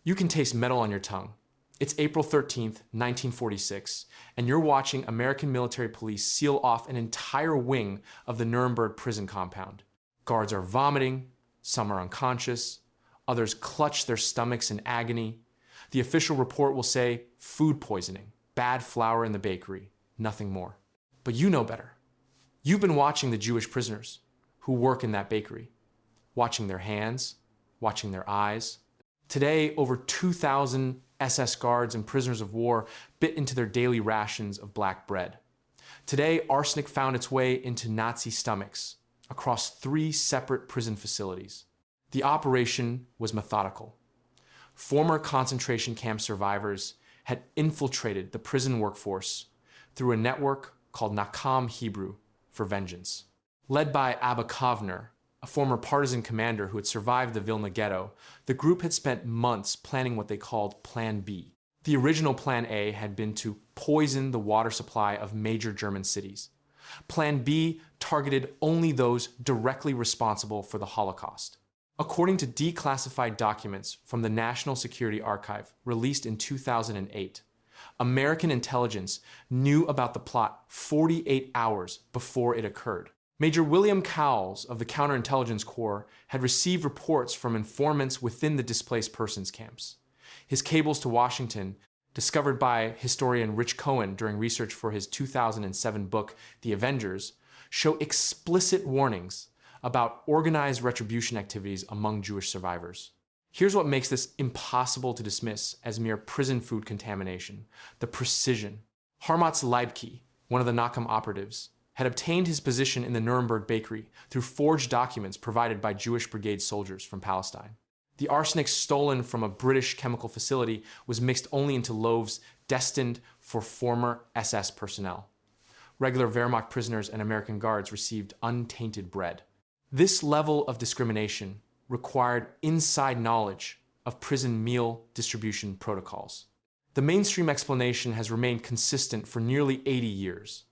You can taste metal on your tongue. It's April 13th, 1946, and you're watching American military police seal off an entire wing of the Nuremberg prison compound. Guards are vomiting, some are unconscious, others clutch their stomachs in agony. The official report will say food poisoning, bad flour in the bakery, nothing more. But you know better. You've been watching the Jewish prisoners who work in that bakery, watching their hands, watching their eyes. Today, over 2,000 SS guards and prisoners of war bit into their daily rations of black bread. Today, arsenic found its way into Nazi stomachs across 3 separate prison facilities. The operation was methodical. Former concentration camp survivors had infiltrated the prison workforce through a network called Nakam Hebrew for vengeance. Led by Abba Kovner, a former partisan commander who had survived the Vilna ghetto, the group had spent months planning what they called Plan B. The original Plan A had been to poison the water supply of major German cities. Plan B targeted only those directly responsible for the Holocaust. According to declassified documents from the National Security Archive released in 2008, American intelligence knew about the plot 48 hours before it occurred. Major William Cowles of the Counterintelligence Corps had received reports from informants within the displaced persons camps. His cables to Washington, discovered by historian Rich Cohen during research for his 2007 book, The Avengers, show explicit warnings about organized retribution activities among Jewish survivors. Here's what makes this impossible to dismiss as mere prison food contamination: the precision. Harmatz Leibke, one of the Nakam operatives, had obtained his position in the Nuremberg bakery through forged documents provided by Jewish brigade soldiers from Palestine. The arsenic stolen from a British chemical facility was mixed only into loaves destined for former SS personnel. Regular Wehrmacht prisoners and American guards received untainted bread. This level of discrimination required inside knowledge of prison meal distribution protocols. The mainstream explanation has remained consistent for nearly 80 years: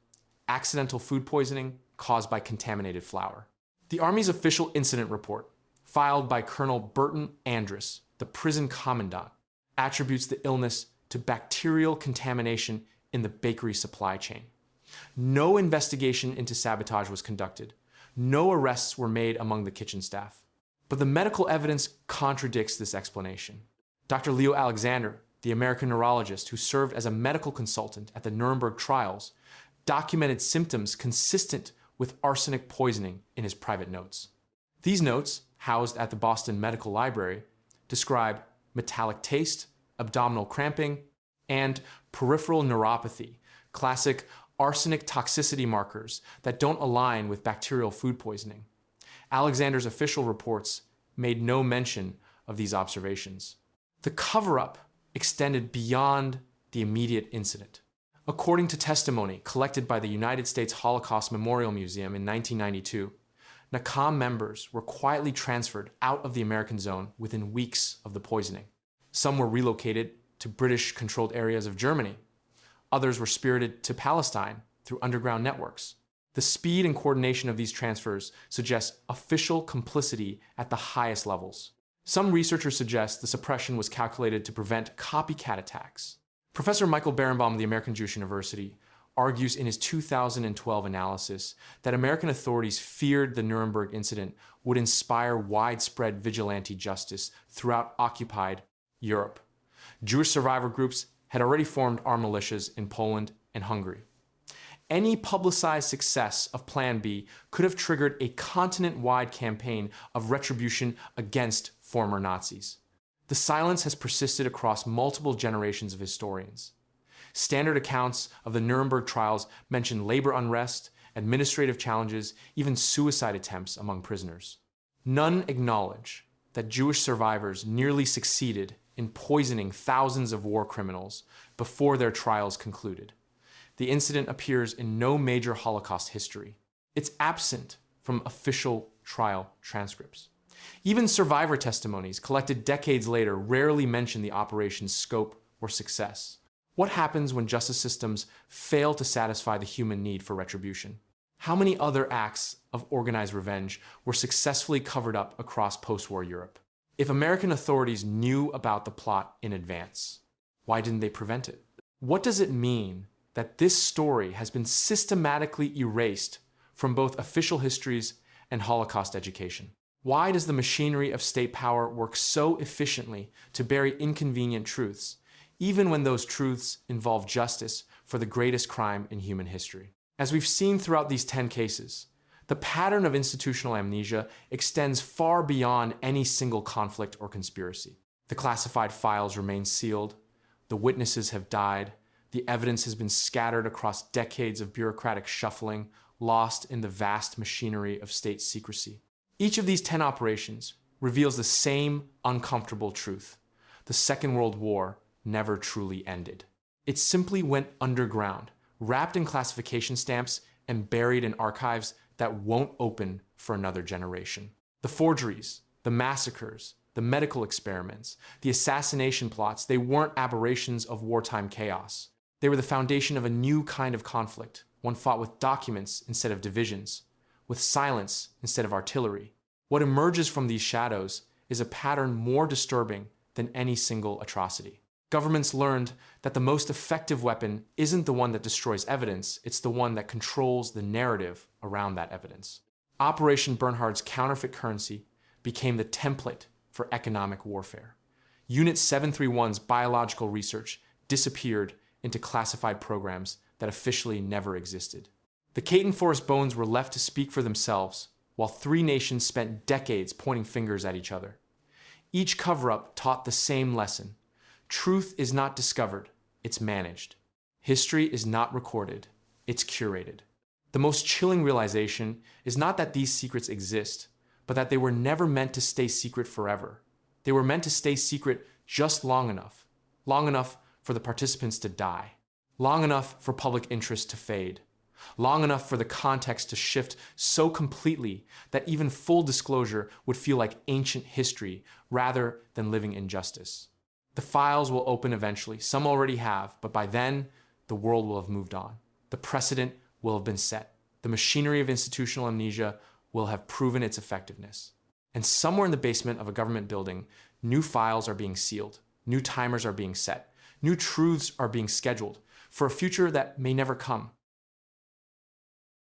accidental food poisoning caused by contaminated flour. The Army's official incident report, filed by Colonel Burton Andrus, the prison commandant, attributes the illness to bacterial contamination in the bakery supply chain. No investigation into sabotage was conducted. No arrests were made among the kitchen staff. But the medical evidence contradicts this explanation. Dr. Leo Alexander, the American neurologist who served as a medical consultant at the Nuremberg trials, documented symptoms consistent with arsenic poisoning in his private notes. These notes, housed at the Boston Medical Library, describe metallic taste, abdominal cramping, and peripheral neuropathy, classic arsenic toxicity markers that don't align with bacterial food poisoning. Alexander's official reports made no mention of these observations. The cover-up extended beyond the immediate incident. According to testimony collected by the United States Holocaust Memorial Museum in 1992, Nakam members were quietly transferred out of the American zone within weeks of the poisoning. Some were relocated to British-controlled areas of Germany. Others were spirited to Palestine through underground networks. The speed and coordination of these transfers suggests official complicity at the highest levels. Some researchers suggest the suppression was calculated to prevent copycat attacks. Professor Michael Berenbaum of the American Jewish University argues in his 2012 analysis that American authorities feared the Nuremberg incident would inspire widespread vigilante justice throughout occupied Europe. Jewish survivor groups had already formed armed militias in Poland and Hungary. Any publicized success of Plan B could have triggered a continent-wide campaign of retribution against former Nazis. The silence has persisted across multiple generations of historians. Standard accounts of the Nuremberg trials mention labor unrest, administrative challenges, even suicide attempts among prisoners. None acknowledge that Jewish survivors nearly succeeded in poisoning thousands of war criminals before their trials concluded. The incident appears in no major Holocaust history. It's absent from official trial transcripts. Even survivor testimonies collected decades later rarely mention the operation's scope or success. What happens when justice systems fail to satisfy the human need for retribution? How many other acts of organized revenge were successfully covered up across post-war Europe? If American authorities knew about the plot in advance, why didn't they prevent it? What does it mean that this story has been systematically erased from both official histories and Holocaust education? Why does the machinery of state power work so efficiently to bury inconvenient truths, even when those truths involve justice for the greatest crime in human history? As we've seen throughout these 10 cases, the pattern of institutional amnesia extends far beyond any single conflict or conspiracy. The classified files remain sealed, the witnesses have died, the evidence has been scattered across decades of bureaucratic shuffling, lost in the vast machinery of state secrecy. Each of these 10 operations reveals the same uncomfortable truth: the Second World War never truly ended. It simply went underground, wrapped in classification stamps and buried in archives that won't open for another generation. The forgeries, the massacres, the medical experiments, the assassination plots, they weren't aberrations of wartime chaos. They were the foundation of a new kind of conflict, one fought with documents instead of divisions, with silence instead of artillery, What emerges from these shadows is a pattern more disturbing than any single atrocity. Governments learned that the most effective weapon isn't the one that destroys evidence, it's the one that controls the narrative around that evidence. Operation Bernhard's counterfeit currency became the template for economic warfare. Unit 731's biological research disappeared into classified programs that officially never existed. The Caton Forest bones were left to speak for themselves, while three nations spent decades pointing fingers at each other. Each cover-up taught the same lesson. Truth is not discovered, it's managed. History is not recorded, it's curated. The most chilling realization is not that these secrets exist, but that they were never meant to stay secret forever. They were meant to stay secret just long enough for the participants to die, long enough for public interest to fade, long enough for the context to shift so completely that even full disclosure would feel like ancient history rather than living injustice. The files will open eventually. Some already have, but by then, the world will have moved on. The precedent will have been set. The machinery of institutional amnesia will have proven its effectiveness. And somewhere in the basement of a government building, new files are being sealed. New timers are being set. New truths are being scheduled for a future that may never come.